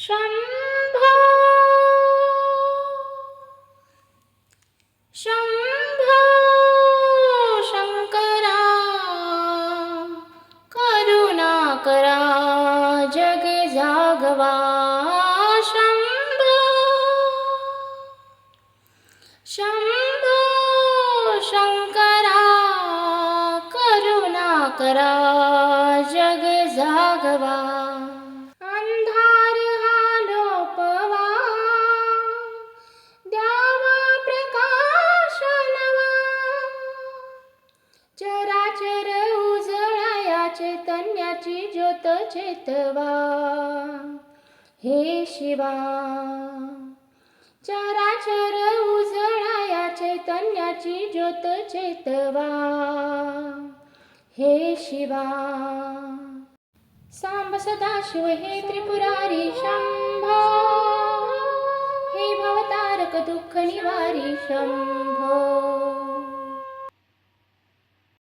शंभो शंभो शंकरा करुणाकरा जग जागवा शंभो शंभो शंकरा करुणाकरा जग जागवा अंधार हालोपवा द्यावा प्रकाश नवा चराचर उजळया चैतन्याची ज्योत चेतवा हे शिवा चराचर उजळया चैतन्याची ज्योत चेतवा हे शिवा सांब सदाशिव हे त्रिपुरारी शंभो हे भवतारक दुःख निवारी शंभो